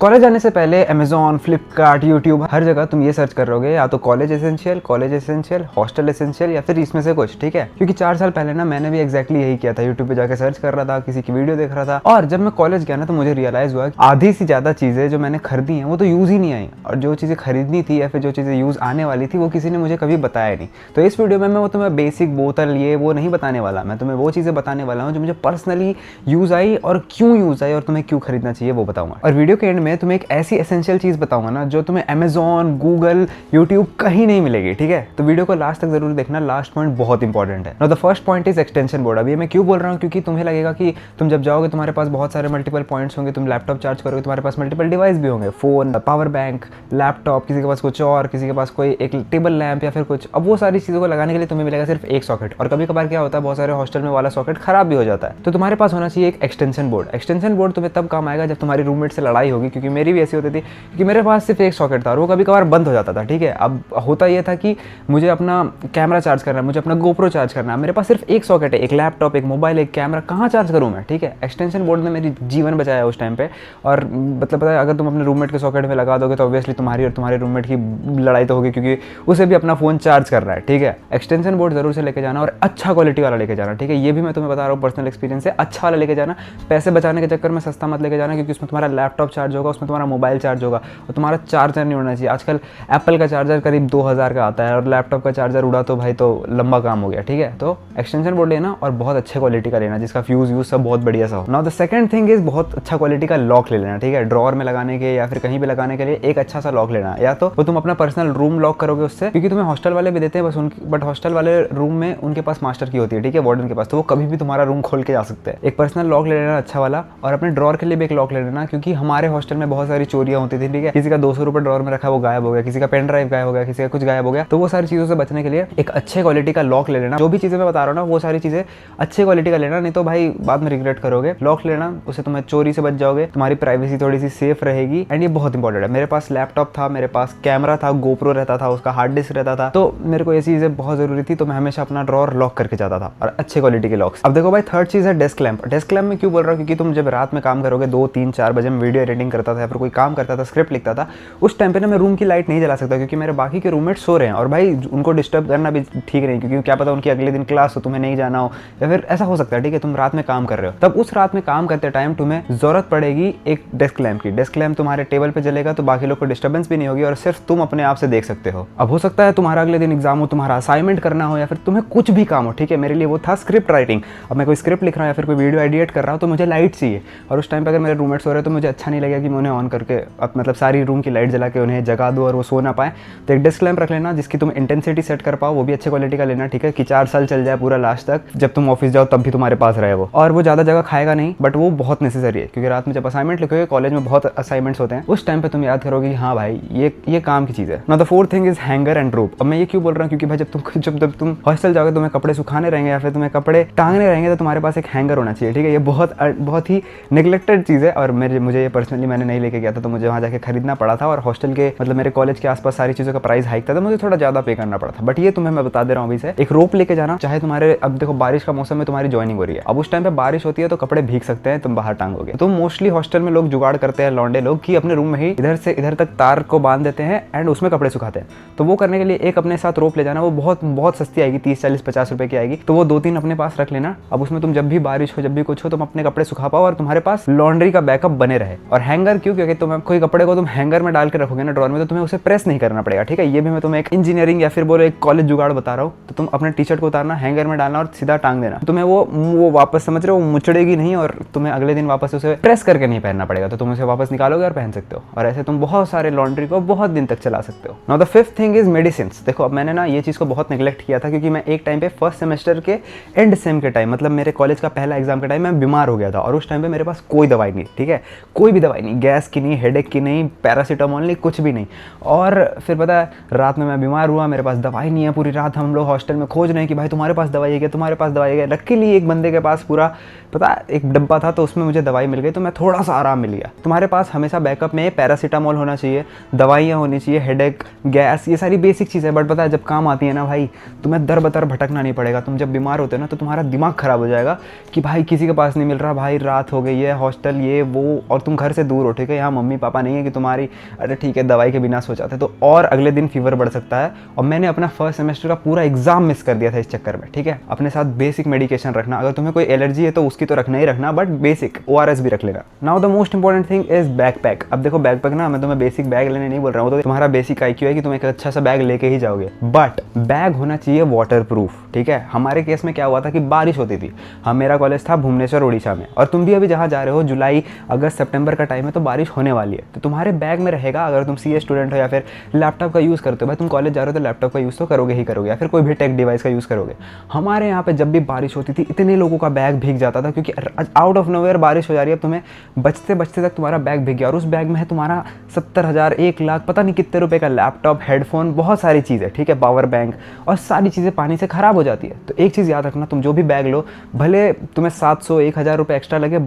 College जाने से पहले अमेजॉन, फ्लिपकार्ट, यूट्यूब हर जगह तुम ये सर्च कर रहोगे या तो कॉलेज एसेंशियल, हॉस्टल एसेंशियल या फिर इसमें से कुछ, ठीक है। क्योंकि 4 साल पहले ना मैंने भी एग्जैक्टली यही किया था, यूट्यूब पे जाकर सर्च कर रहा था, किसी की वीडियो देख रहा था। और जब मैं कॉलेज गया ना तो मुझे रियलाइज हुआ कि आधी से ज्यादा चीजें जो मैंने खरीदी हैं वो तो यूज ही नहीं आई, और जो चीजें खरीदनी थी या फिर जो चीजें यूज आने वाली थी वो किसी ने मुझे कभी बताया नहीं। तो इस वीडियो में मैं वो तुम्हें बेसिक बोतल ये वो नहीं बताने वाला, मैं तुम्हें वो चीजें बताने वाला हूँ जो मुझे पर्सनली यूज आई और क्यों यूज आई और तुम्हें क्यों खरीदना चाहिए वो बताऊंगा। और वीडियो के एंड में तुम्हें एक ऐसी एसेंशियल चीज बताऊंगा ना जो तुम्हें अमेजॉन, गूगल, यूट्यूब कहीं नहीं मिलेगी, ठीक है। तो वीडियो को लास्ट तक जरूर देखना, लास्ट पॉइंट बहुत इंपॉर्टेंट है। Now the first point is extension board. अभी मैं क्यों बोल रहा हूँ, क्योंकि तुम्हें लगेगा कि तुम जब जाओगे तुम्हारे पास बहुत सारे मल्टीपल पॉइंट्स होंगे, तुम लैपटॉप चार्ज करोगे, तुम्हारे पास मल्टीपल डिवाइस भी होंगे, फोन, पावर बैंक, लैपटॉप, किसी के पास कुछ और, किसी के पास कोई एक टेबल लैंप या फिर कुछ। अब वो सारी चीज़ों को लगाने के लिए तुम्हें मिलेगा सिर्फ एक सॉकेट, और कभी कभार क्या होता है बहुत सारे हॉस्टल में वाला सॉकेट खराब भी हो जाता है। तो तुम्हारे पास होना चाहिए एक एक्सटेंशन बोर्ड। एक्सटेंशन बोर्ड तुम्हें तब काम आएगा जब तुम्हारी रूममेट से लड़ाई होगी, क्योंकि मेरी भी ऐसी होती थी कि मेरे पास सिर्फ एक सॉकेट था और वो कभी कभार बंद हो जाता था, ठीक है। अब होता यह था कि मुझे अपना कैमरा चार्ज करना है, मुझे अपना गोप्रो चार्ज करना है, मेरे पास सिर्फ एक सॉकेट है, एक लैपटॉप, एक मोबाइल, एक कैमरा, कहाँ चार्ज करूँ मैं, ठीक है। एक्सटेंशन बोर्ड ने मेरी जीवन बचाया उस टाइम पे। और मतलब पता है, अगर तुम अपने रूममेट के सॉकेट में लगा दोगे तो ऑब्वियसली तुम्हारी और तुम्हारे रूममेट की लड़ाई तो होगी, क्योंकि उसे भी अपना फोन चार्ज कर रहा है, ठीक है। एक्सटेंशन बोर्ड जरूर से लेके जाना और अच्छा क्वालिटी वाला लेके जाना, ठीक है। ये भी मैं तुम्हें बता रहा हूँ पर्सनल एक्सपीरियंस से, अच्छा वाला लेके जाना। पैसे बचाने के चक्कर में सस्ता मत लेके जाना, क्योंकि उसमें तुम्हारा लैपटॉप चार्ज होगा, उसमें तुम्हारा मोबाइल चार्ज होगा और तुम्हारा चार्जर नहीं होना चाहिए। आजकल एप्पल का चार्जर करीब 2000 का आता है और लैपटॉप का चार्जर उड़ा तो भाई तो लंबा काम हो गया, ठीक है। तो एक्सटेंशन बोर्ड लेना और बहुत अच्छे क्वालिटी का लेना, जिसका फ्यूज यूज सब बहुत बढ़िया सा हो। Now the second thing is बहुत अच्छा क्वालिटी का लॉक ले लेना, ठीक है। ड्रॉअर में लगाने के या फिर कहीं भी लगाने के लिए एक अच्छा सा लॉक लेना, या तो वो तुम अपना पर्सनल रूम लॉक करोगे उससे, क्योंकि तुम्हें हॉस्टल वाले भी देते हैं बस उनकी, बट हॉस्टल वाले रूम में उनके पास मास्टर की होती है, ठीक है, वार्डन के पास, तो वो कभी भी तुम्हारा रूम खोल के जा सकते हैं। एक पर्सनल लॉक ले लेना अच्छा वाला, और अपने ड्रॉअर के लिए भी एक लॉक ले लेना, क्योंकि हमारे हॉस्टल में बहुत सारी चोरियां होती थी, ठीक है। किसी का 200 रुपये ड्रॉअर में रखा वो गायब हो गया, किसी का पेन ड्राइव गायब हो गया, किसी का कुछ गायब हो गया। तो वो सारी चीजों से बचने के लिए एक अच्छे क्वालिटी का लॉक ले लेना। जो भी चीजें मैं बता रहा हूँ ना वो सारी चीजें अच्छे क्वालिटी का लेना, नहीं तो भाई बाद में रिग्रेट करोगे। लॉक लेना, उससे तुम्हें चोरी से बच जाओगे, तुम्हारी प्राइवेसी थोड़ी सी सेफ रहेगी, एंड ये बहुत इंपॉर्टेंट है। मेरे पास लैपटॉप था, मेरे पास कैमरा था, गोप्रो रहता था, उसका हार्ड डिस्क रहता था, तो मेरे को ये चीजें बहुत जरूरी थी, तो मैं हमेशा अपना ड्रॉअर लॉक करके जाता था, और अच्छे क्वालिटी के लॉक्स। अब देखो भाई, थर्ड चीज है डेस्क लैंप। डेस्क लैंप में क्यों बोल रहा हूँ, क्योंकि तुम जब रात में काम करोगे 2, 3, 4 बजे में वीडियो एडिटिंग करता था या फिर कोई काम करता था, स्क्रिप्ट लिखता था, उस टाइम पे ना मैं रूम की लाइट नहीं जला सकता, क्योंकि मेरे बाकी के रूममेट सो रहे हैं, और भाई उनको डिस्टर्ब करना भी ठीक नहीं, क्योंकि क्या पता उनकी अगले दिन क्लास हो, तुम्हें नहीं जाना हो, या फिर ऐसा हो सकता है, ठीक है, तुम रात में काम कर रहे हो। तब उस रात में काम करते टाइम तुम्हें जरूरत पड़ेगी एक डेस्क लैंप की। डेस्क लैंप तुम्हारे टेबल पे जलेगा तो बाकी लोग को डिस्टर्बेंस भी नहीं होगी, और सिर्फ तुम अपने आप से देख सकते हो। अब हो सकता है तुम्हारा अगले दिन एग्जाम हो, तुम्हारा असाइनमेंट करना हो, या फिर तुम्हें कुछ भी काम हो, ठीक है। मेरे लिए वो था स्क्रिप्ट राइटिंग। अब मैं कोई स्क्रिप्ट लिख रहा हूँ या फिर कोई वीडियो एडिट कर रहा हूँ, तो मुझे लाइट चाहिए, और उस टाइम पे अगर मेरे रूममेट्स हो रहे हैं तो मुझे अच्छा नहीं लगेगा कि मैं उन्हें ऑन करके मतलब सारी रूम की लाइट जला के उन्हें जगा दूँ और वो सो ना पाए। तो एक डेस्क लैंप रख लेना जिसकी तुम इंटेंसिटी सेट कर पाओ, वो भी अच्छे क्वालिटी का लेना, ठीक है, कि 4 साल चल जाए पूरा लास्ट तक, जब तुम ऑफिस जाओ तब भी तुम्हारे पास रहे वो। और वो ज़्यादा जगह खाएगा नहीं, बट वो बहुत नेसेसरी है, क्योंकि रात में जब असाइनमेंट लिखोगे, कॉलेज में बहुत असाइनमेंट्स होते हैं, उस टाइम पे तुम याद करोगे कि हाँ भाई ये काम की चीज़ है। Now the fourth thing is hanger and rope. अब मैं ये क्यों बोल रहा हूँ, क्योंकि भाई जब तुम हॉस्टल जाओगे, तुम्हें कपड़े सुखाने रहेंगे या फिर तुम्हें कपड़े टांगने रहेंगे, तो तुम्हारे पास एक हैंगर होना चाहिए, ठीक है। ये बहुत ही नेग्लेक्टेड चीज़ है, और मुझे ये पर्सनली मैंने नहीं लेके गया था, तो मुझे वहाँ जाके खरीदना पड़ा था, और हॉस्टल के मतलब मेरे कॉलेज के आसपास सारी चीज़ों का प्राइस हाइक था, तो मुझे थोड़ा ज़्यादा पे करना पड़ा था। बट ये तुम्हें मैं बता दे रहा हूँ अभी से, एक रोप लेके जाना, चाहे तुम्हारे, अब देखो बारिश का मौसम में तुम्हारी ज्वाइनिंग हो रही है, अब उस टाइम पे बारिश होती है तो कपड़े भीग सकते हैं, तुम बाहर टांगोगे। तो मोस्टली हॉस्टल में लोग जुगाड़ करते हैं, लौंडे लोग, कि अपने रूम में ही इधर से इधर तक तार को बांध देते हैं एंड उसमें कपड़े सुखाते हैं। तो वो करने के लिए एक अपने साथ रोप ले जाना, वो बहुत सस्ती आएगी, 30, 40, 50 रुपए की आएगी, तो वो 2-3 अपने पास रख लेना। अब उसमें तुम जब भी बारिश हो, जब भी कुछ हो, तुम अपने कपड़े सुखा पाओ और तुम्हारे पास लॉन्ड्री का बैकअप बने रहे। और हैंगर क्यों, क्योंकि तुम कोई कपड़े को तुम हैंगर में डाल के रखोगे ना ड्रॉअर में, तो तुम्हें उसे प्रेस नहीं करना पड़ेगा, ठीक है। ये भी मैं तुम्हें एक इंजीनियरिंग या फिर बोलो एक कॉलेज जुगाड़ बता रहा हूँ। तो तुम अपने टी शर्ट को उतारना, हैंगर में डालना और सीधा टांग देना, तुम्हें वो वापस, समझ रहे हो, वो मुचड़ेगी नहीं, और तुम्हें अगले दिन वापस उसे प्रेस करके नहीं पहनना पड़ेगा, तो तुम उसे वापस निकालोगे और पहन सकते हो। और ऐसे तुम बहुत सारे लॉन्ड्री को बहुत दिन तक चला सकते हो। Now the fifth thing is medicine. देखो अब मैंने ना ये चीज़ को बहुत नेग्लेक्ट किया था, क्योंकि मैं एक टाइम पे फर्स्ट सेमेस्टर के एंड सेम के टाइम, मतलब मेरे कॉलेज का पहला एग्जाम के टाइम मैं बीमार हो गया था, और उस टाइम पे मेरे पास कोई दवाई नहीं, ठीक है, कोई भी दवाई नहीं, गैस की नहीं, हेडेक की नहीं, पैरासीटामोल नहीं, कुछ भी नहीं। और फिर पता है रात में मैं बीमार हुआ, मेरे पास दवाई नहीं है, पूरी रात हम लोग हॉस्टल में खोज रहे हैं कि भाई तुम्हारे पास दवाई है क्या, तुम्हारे पास दवाई है। लकीली एक बंदे के पास पूरा पता एक डब्बा था, तो उसमें मुझे दवाई मिल गई, तो मैं थोड़ा सा आराम मिल गया। तुम्हारे पास हमेशा बैकअप में पैरासीटामोल होना चाहिए, दवाइयाँ होनी चाहिए, हेडेक, गैस, ये सारी बेसिक चीज़ है। बट पता है जब काम आती है ना भाई, तुम्हें दर बदर भटकना नहीं पड़ेगा। तुम जब बीमार होते हो ना, तो तुम्हारा दिमाग खराब हो जाएगा कि भाई किसी के पास नहीं मिल रहा, भाई रात हो गई है, हॉस्टल ये वो, और तुम घर से दूर हो, ठीक है। यहाँ मम्मी पापा नहीं है कि तुम्हारी अरे ठीक है दवाई के बिना सो जाते, तो और अगले दिन फीवर बढ़ सकता है। और मैंने अपना फर्स्ट सेमेस्टर का पूरा एग्जाम मिस कर दिया था इस चक्कर में, ठीक है। अपने साथ बेसिक मेडिकेशन रखना, अगर तुम्हें कोई एलर्जी है तो उसकी तो रखना ही रखना, बट बेसिक ORS भी रख लेना। Now the most important thing is backpack. अब देखो बैकपैक ना, मैं तुम्हें बेसिक बैग लेने नहीं बोल रहा हूँ, तो तुम्हारा बेसिक IQ है कि तुम एक अच्छा सा बैग लेके ही जाओगे, बट बैग होना चाहिए वाटर प्रूफ, ठीक है। हमारे केस में क्या हुआ था कि बारिश होती थी, मेरा कॉलेज था भुवनेश्वर उड़ीसा में, और तुम भी अभी जहाँ जा रहे हो जुलाई अगस्त सितंबर का टाइम है, तो बारिश होने वाली है, तो तुम्हारे बैग में रहेगा, अगर तुम CA स्टूडेंट हो या फिर लैपटॉप का यूज़ करते हो, भाई तुम कॉलेज जा रहे हो तो लैपटॉप का यूज़ तो करोगे ही करोगे, या फिर कोई भी टेक डिवाइस का यूज़ करोगे। हमारे यहाँ पे जब भी बारिश होती थी इतने लोगों का बैग भीग जाता था, क्योंकि आउट ऑफ नोवेयर बारिश हो जा रही है, तुम्हें बचते बचते तक तुम्हारा बैग भीग गया, और उस बैग में है तुम्हारा 70,000 1 लाख पता नहीं कितने रुपए का लैपटॉप, हेडफोन, बहुत सारी चीज़ें, ठीक है, पावर बैंक, और सारी चीज़ें पानी से ख़राब हो जाती है। तो एक चीज़ याद रखना, तुम जो भी बैग लो, भले तुम्हें 700-1000 रुपये एक्स्ट्रा लगे,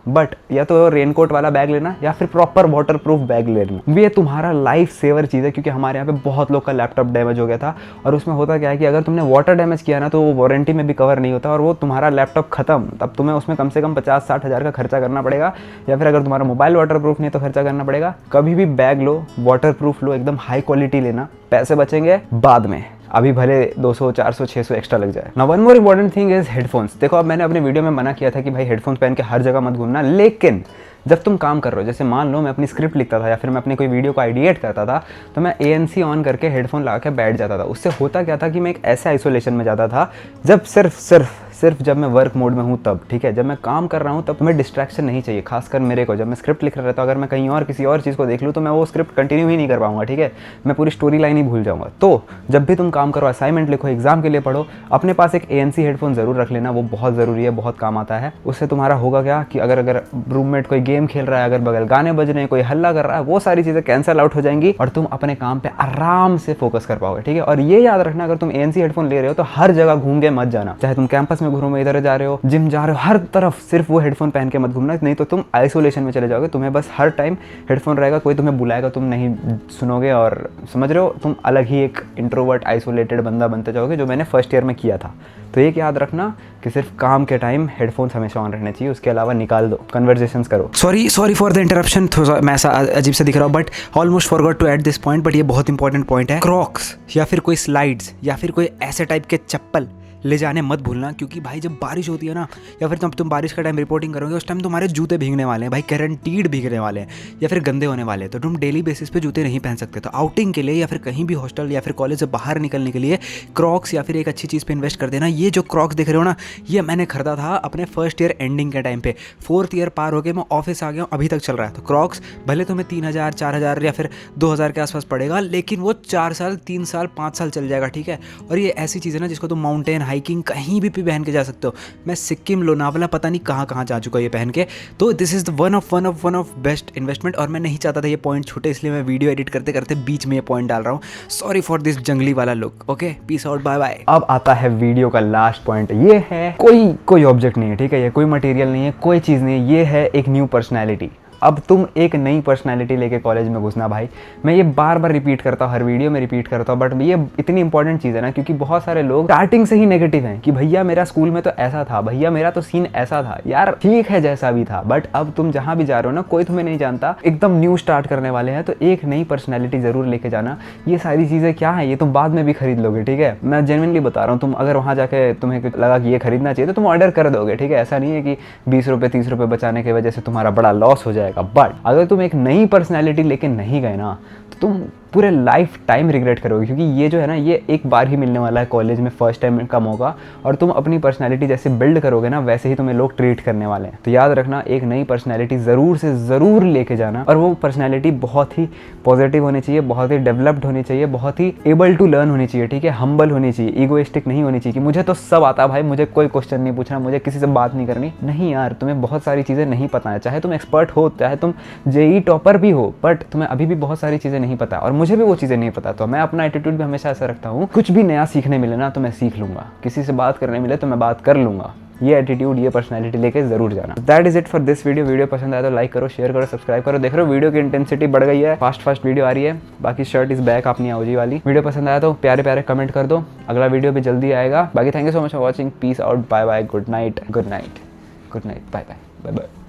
बट या तो रेनकोट वाला बैग लेना या फिर प्रॉपर वाटर प्रूफ बैग लेना। ये तुम्हारा लाइफ सेवर चीज़ है, क्योंकि हमारे यहाँ पे बहुत लोग का लैपटॉप डैमेज हो गया था, और उसमें होता क्या है कि अगर तुमने वाटर डैमेज किया ना तो वो वारंटी में भी कवर नहीं होता, और वो तुम्हारा लैपटॉप खत्म, तब तुम्हें उसमें कम से कम 50-60 हज़ार का खर्चा करना पड़ेगा, या फिर अगर तुम्हारा मोबाइल वाटर प्रूफ नहीं तो खर्चा करना पड़ेगा। कभी भी बैग लो वाटर प्रूफ लो, एकदम हाई क्वालिटी लेना, पैसे बचेंगे बाद में, अभी भले 200, 400, 600 एक्स्ट्रा लग जाए। Now one more important thing is headphones. देखो अब मैंने अपने वीडियो में मना किया था कि भाई हेडफोन्स पहन के हर जगह मत घूमना, लेकिन जब तुम काम कर रहे हो, जैसे मान लो मैं अपनी स्क्रिप्ट लिखता था या फिर मैं अपनी कोई वीडियो को आइडिएट करता था, तो मैं ANC ऑन करके हेडफोन लगा के बैठ जाता था। उससे होता क्या था कि मैं एक ऐसे आइसोलेशन में जाता था जब सिर्फ जब मैं वर्क मोड में हूँ तब, ठीक है। जब मैं काम कर रहा हूँ तब तुम्हें डिस्ट्रैक्शन नहीं चाहिए, खासकर मेरे को। जब मैं स्क्रिप्ट लिख रहा रहता हूँ, अगर मैं कहीं और किसी और चीज़ को देख लूँ तो मैं वो स्क्रिप्ट कंटिन्यू ही नहीं कर पाऊंगा, ठीक है, मैं पूरी स्टोरी लाइन ही भूल जाऊँगा। तो जब भी तुम काम करो, असाइनमेंट लिखो, एग्जाम के लिए पढ़ो, अपने पास एक ANC हेडफोन ज़रूर रख लेना, वो बहुत ज़रूरी है, बहुत काम आता है। उससे तुम्हारा होगा क्या कि अगर रूममेट कोई गेम खेल रहा है, अगर बगल गाने बज रहे हैं, कोई हल्ला कर रहा है, वो सारी चीज़ें कैंसिल आउट हो जाएंगी और तुम अपने काम पे आराम से फोकस कर पाओगे, ठीक है। और ये याद रखना, अगर तुम ANC हेडफोन ले रहे हो तो हर जगह घूम के मत जाना, चाहे तुम कैंपस में घूमो, इधर जा रहे हो, जिम जा रहे हो, हर तरफ सिर्फ वो हेडफोन पहन के मत घूमना, नहीं तो तुम आइसोलेशन में चले जाओगे। तुम्हें बस हर टाइम हेडफोन रहेगा, कोई तुम्हें बुलाएगा तुम नहीं सुनोगे, और समझ रहे हो, तुम अलग ही एक इंट्रोवर्ट आइसोलेटेड बंदा बनते जाओगे, जो मैंने फर्स्ट ईयर में किया था। तो एक याद रखना कि सिर्फ काम के टाइम हेडफोन्स हमेशा ऑन रहने चाहिए, उसके अलावा निकाल दो, कन्वर्सेशंस करो। सॉरी फॉर द इंटरप्शन, मैं ऐसा अजीब सा दिख रहा हूँ, but almost forgot to add this point, but ये बहुत इंपॉर्टेंट पॉइंट है। क्रॉक्स या फिर कोई स्लाइड्स या फिर कोई ऐसे टाइप के चप्पल ले जाने मत भूलना, क्योंकि भाई जब बारिश होती है ना, या फिर तुम बारिश का टाइम रिपोर्टिंग करोगे, उस टाइम तुम्हारे जूते भीगने वाले हैं भाई, गारंटीड भीगने वाले हैं, या फिर गंदे होने वाले हैं। तो तुम डेली बेसिस पे जूते नहीं पहन सकते। तो आउटिंग के लिए या फिर कहीं भी हॉस्टल या फिर कॉलेज से बाहर निकलने के लिए क्रॉक्स या फिर एक अच्छी चीज़ पे इन्वेस्ट कर देना। ये जो क्रॉक्स देख रहे हो ना, ये मैंने खरीदा था अपने फर्स्ट ईयर एंडिंग के टाइम पे, 4th ईयर पार हो गए, मैं ऑफिस आ गया हूँ, अभी तक चल रहा है। तो क्रॉक्स भले तुम्हें 3000, 4000 या फिर 2000 के आसपास पड़ेगा, लेकिन वो 4 साल, 3 साल, 5 साल चल जाएगा, ठीक है। और ये ऐसी चीज़ है ना जिसको तुम माउंटेन हाइकिंग कहीं भी पहन के जा सकते हो। मैं सिक्किम, लोनावला, पता नहीं कहाँ जा चुका ये पहन के। तो this is one of best investment. और मैं नहीं चाहता था ये पॉइंट छूटे, इसलिए मैं वीडियो एडिट करते करते बीच में ये पॉइंट डाल रहा हूँ। सॉरी फॉर दिस जंगली वाला लुक। Okay, peace out, bye bye. अब आता है वीडियो का लास्ट पॉइंट। ये है कोई ऑब्जेक्ट नहीं है, ठीक है, ये कोई मटेरियल नहीं है, कोई चीज़ नहीं है, ये है एक न्यू पर्सनैलिटी। अब तुम एक नई पर्सनालिटी लेके कॉलेज में घुसना भाई। मैं ये बार बार रिपीट करता हूँ, हर वीडियो में रिपीट करता हूँ, बट ये इतनी इंपॉर्टेंट चीज़ है ना, क्योंकि बहुत सारे लोग स्टार्टिंग से ही नेगेटिव हैं कि भैया मेरा स्कूल में तो ऐसा था, भैया मेरा तो सीन ऐसा था। यार ठीक है जैसा भी था, बट अब तुम जहाँ भी जा रहे हो ना, कोई तुम्हें नहीं जानता, एकदम न्यू स्टार्ट करने वाले हैं, तो एक नई पर्सनैलिटी ज़रूर लेके जाना। ये सारी चीज़ें क्या है, ये तुम बाद में भी खरीद लोगे, ठीक है। मैं जेन्युइनली बता रहा हूँ, तुम अगर वहाँ जाके तुम्हें लगा कि ये खरीदना चाहिए तो तुम ऑर्डर कर दोगे, ठीक है। ऐसा नहीं है कि 20 रुपये 30 रुपये बचाने की वजह से तुम्हारा बड़ा लॉस हो जाएगा। बट अगर तुम एक नई पर्सनैलिटी लेके नहीं गए ना, तो तुम पूरे लाइफ टाइम रिग्रेट करोगे, क्योंकि ये जो है ना, ये एक बार ही मिलने वाला है कॉलेज में, फर्स्ट टाइम का मौका। और तुम अपनी पर्सनैलिटी जैसे बिल्ड करोगे ना, वैसे ही तुम्हें लोग ट्रीट करने वाले हैं। तो याद रखना, एक नई पर्सनैलिटी ज़रूर से ज़रूर लेके जाना, और वो पर्सनैलिटी बहुत ही पॉजिटिव होनी चाहिए, बहुत ही डेवलप्ड होनी चाहिए, बहुत ही एबल टू लर्न होनी चाहिए, ठीक है। हम्बल होनी चाहिए, ईगोइस्टिक नहीं होनी चाहिए कि मुझे तो सब आता भाई, मुझे कोई क्वेश्चन नहीं पूछना, मुझे किसी से बात नहीं करनी। नहीं यार, तुम्हें बहुत सारी चीज़ें नहीं पता है, चाहे तुम एक्सपर्ट हो, चाहे तुम JEE टॉपर भी हो, बट तुम्हें अभी भी बहुत सारी चीज़ें नहीं पता, और मुझे भी वो चीज़ें नहीं पता। तो मैं अपना एटीट्यूड भी हमेशा ऐसा रखता हूँ, कुछ भी नया सीखने मिले ना तो मैं सीख लूँगा, किसी से बात करने मिले तो मैं बात कर लूँगा। ये एटीट्यूड, ये पर्सनैलिटी लेके जरूर जाना। That is it for this video. Video पसंद आया तो लाइक करो, शेयर करो, सब्सक्राइब करो। देख रहे हो वीडियो की इंटेंसिटी बढ़ गई है, फास्ट वीडियो आ रही है। बाकी शर्ट इज बैक अपनी OG वाली। वीडियो पसंद आया तो प्यारे प्यारे कमेंट कर दो, अगला वीडियो भी जल्दी आएगा। बाकी thank you so much for watching, peace out, bye bye, good night, bye bye, bye bye.